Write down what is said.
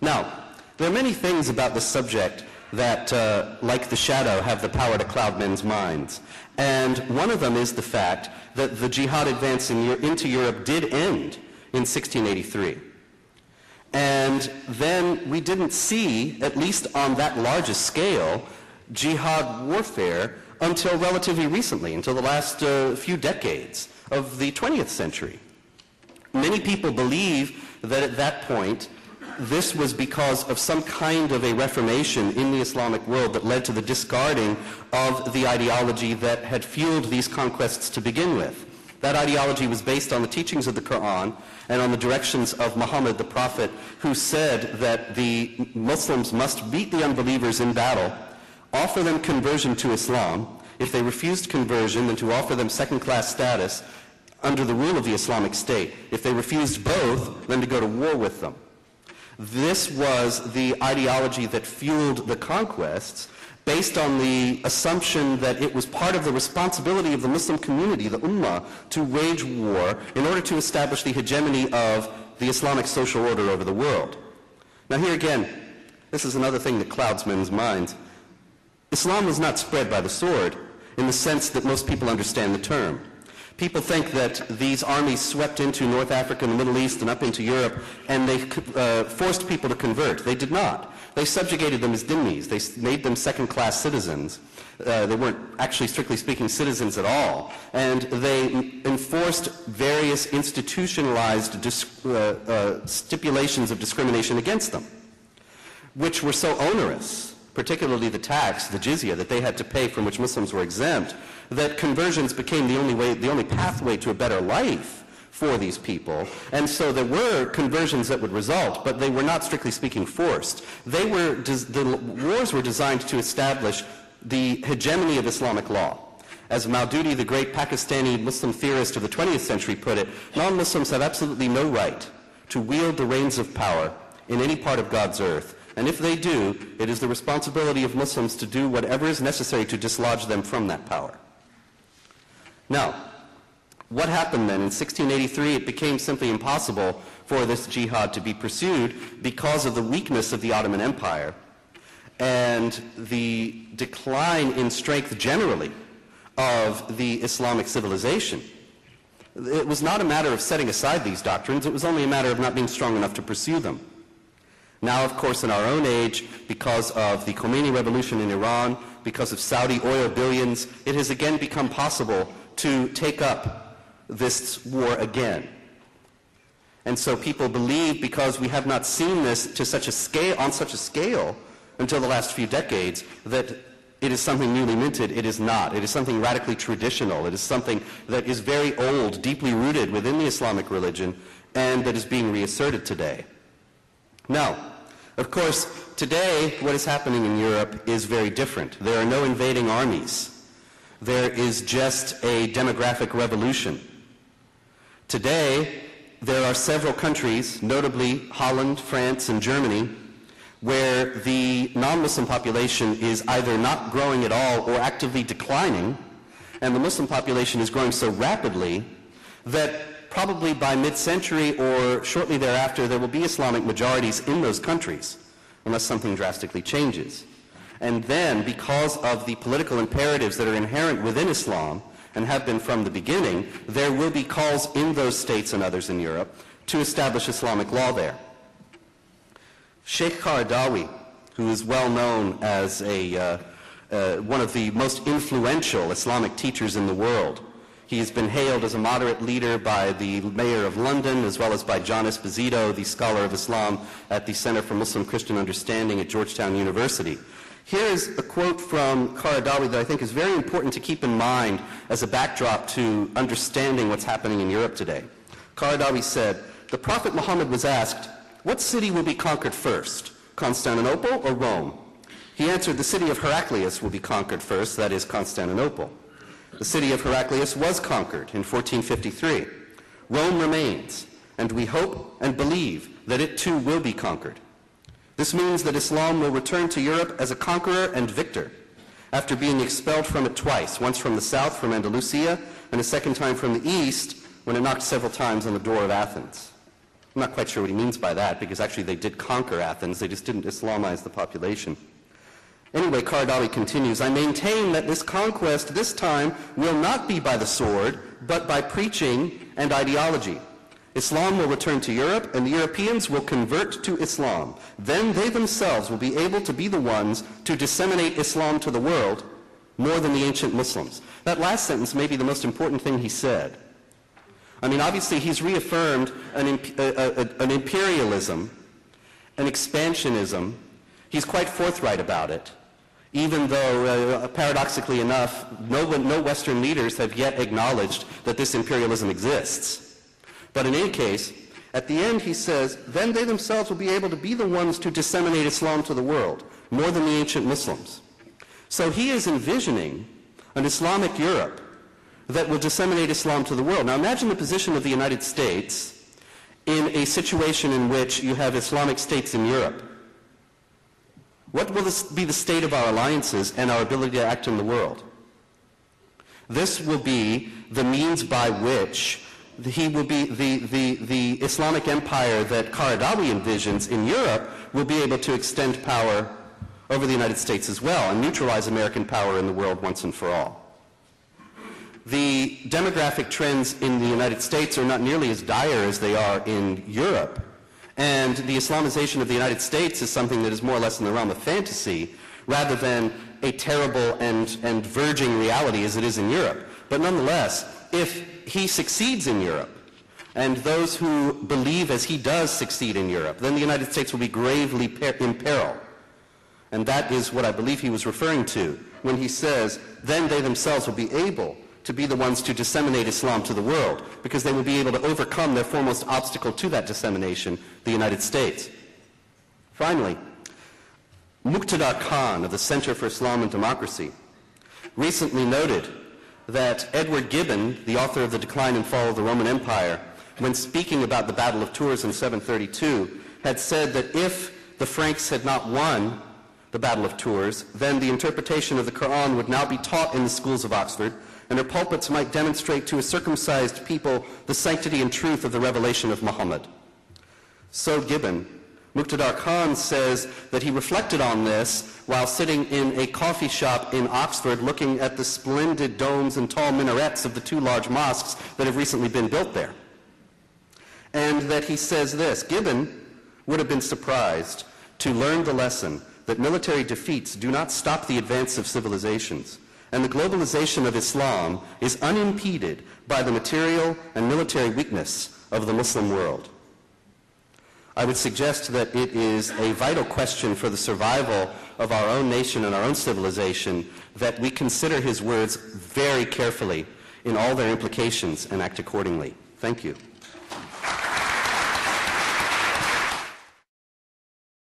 Now, there are many things about this subject that, like the shadow, have the power to cloud men's minds. And one of them is the fact that the jihad advance into Europe did end in 1683. And then we didn't see, at least on that largest scale, jihad warfare until relatively recently, until the last few decades of the 20th century. Many people believe that at that point, this was because of some kind of a reformation in the Islamic world that led to the discarding of the ideology that had fueled these conquests to begin with. That ideology was based on the teachings of the Quran and on the directions of Muhammad the Prophet, who said that the Muslims must beat the unbelievers in battle, offer them conversion to Islam. If they refused conversion, then to offer them second-class status under the rule of the Islamic State. If they refused both, then to go to war with them. This was the ideology that fueled the conquests, based on the assumption that it was part of the responsibility of the Muslim community, the Ummah, to wage war in order to establish the hegemony of the Islamic social order over the world. Now here again, this is another thing that clouds men's minds. Islam was not spread by the sword in the sense that most people understand the term. People think that these armies swept into North Africa and the Middle East and up into Europe, and they forced people to convert. They did not. They subjugated them as dhimmis. They made them second-class citizens. They weren't actually, strictly speaking, citizens at all. And they enforced various institutionalized stipulations of discrimination against them, which were so onerous, particularly the tax, the jizya, that they had to pay, from which Muslims were exempt, that conversions became the only pathway to a better life for these people. And so there were conversions that would result, but they were not, strictly speaking, forced. The wars were designed to establish the hegemony of Islamic law. As Maududi, the great Pakistani Muslim theorist of the 20th century, put it, non-Muslims have absolutely no right to wield the reins of power in any part of God's earth. And if they do, it is the responsibility of Muslims to do whatever is necessary to dislodge them from that power. Now, what happened then? In 1683, it became simply impossible for this jihad to be pursued because of the weakness of the Ottoman Empire and the decline in strength generally of the Islamic civilization. It was not a matter of setting aside these doctrines, it was only a matter of not being strong enough to pursue them. Now, of course, in our own age, because of the Khomeini revolution in Iran, because of Saudi oil billions, it has again become possible to take up this war again. And so people believe, because we have not seen this to such a scale, on such a scale until the last few decades, that it is something newly minted. It is not. It is something radically traditional. It is something that is very old, deeply rooted within the Islamic religion, and that is being reasserted today. Now, of course, today what is happening in Europe is very different. There are no invading armies. There is just a demographic revolution. Today, there are several countries, notably Holland, France, and Germany, where the non-Muslim population is either not growing at all or actively declining, and the Muslim population is growing so rapidly that probably by mid-century or shortly thereafter, there will be Islamic majorities in those countries, unless something drastically changes. And then, because of the political imperatives that are inherent within Islam, and have been from the beginning, there will be calls in those states and others in Europe to establish Islamic law there. Sheikh Qaradawi, who is well known as one of the most influential Islamic teachers in the world, he has been hailed as a moderate leader by the mayor of London, as well as by John Esposito, the scholar of Islam at the Center for Muslim Christian Understanding at Georgetown University. Here is a quote from Qaradawi that I think is very important to keep in mind as a backdrop to understanding what's happening in Europe today. Qaradawi said, "The Prophet Muhammad was asked, 'What city will be conquered first, Constantinople or Rome?' He answered, 'The city of Heraclius will be conquered first, that is Constantinople.' The city of Heraclius was conquered in 1453. Rome remains, and we hope and believe that it too will be conquered. This means that Islam will return to Europe as a conqueror and victor, after being expelled from it twice, once from the south, from Andalusia, and a second time from the east, when it knocked several times on the door of Athens." I'm not quite sure what he means by that, because actually they did conquer Athens, they just didn't Islamize the population. Anyway, Qaradawi continues, I maintain that this conquest this time will not be by the sword, but by preaching and ideology. Islam will return to Europe, and the Europeans will convert to Islam. Then they themselves will be able to be the ones to disseminate Islam to the world more than the ancient Muslims. That last sentence may be the most important thing he said. I mean, obviously he's reaffirmed an imperialism, an expansionism. He's quite forthright about it, even though, paradoxically enough, no Western leaders have yet acknowledged that this imperialism exists. But in any case, at the end he says, then they themselves will be able to be the ones to disseminate Islam to the world, more than the ancient Muslims. So he is envisioning an Islamic Europe that will disseminate Islam to the world. Now imagine the position of the United States in a situation in which you have Islamic states in Europe. What will this be the state of our alliances and our ability to act in the world? This will be the means by which he will be the Islamic empire that Qaradawi envisions in Europe will be able to extend power over the United States as well and neutralize American power in the world once and for all. The demographic trends in the United States are not nearly as dire as they are in Europe, and the Islamization of the United States is something that is more or less in the realm of fantasy rather than a terrible and verging reality as it is in Europe. But nonetheless, if he succeeds in Europe, and those who believe as he does succeed in Europe, then the United States will be gravely in peril. And that is what I believe he was referring to when he says, then they themselves will be able to be the ones to disseminate Islam to the world, because they will be able to overcome their foremost obstacle to that dissemination, the United States. Finally, Muqtada Khan of the Center for Islam and Democracy recently noted that Edward Gibbon, the author of The Decline and Fall of the Roman Empire, when speaking about the Battle of Tours in 732, had said that if the Franks had not won the Battle of Tours, then the interpretation of the Quran would now be taught in the schools of Oxford, and their pulpits might demonstrate to a circumcised people the sanctity and truth of the revelation of Muhammad. So Gibbon. Muqtada Khan says that he reflected on this while sitting in a coffee shop in Oxford looking at the splendid domes and tall minarets of the two large mosques that have recently been built there. And that he says this, Gibbon would have been surprised to learn the lesson that military defeats do not stop the advance of civilizations, and the globalization of Islam is unimpeded by the material and military weakness of the Muslim world. I would suggest that it is a vital question for the survival of our own nation and our own civilization that we consider his words very carefully in all their implications and act accordingly. Thank you.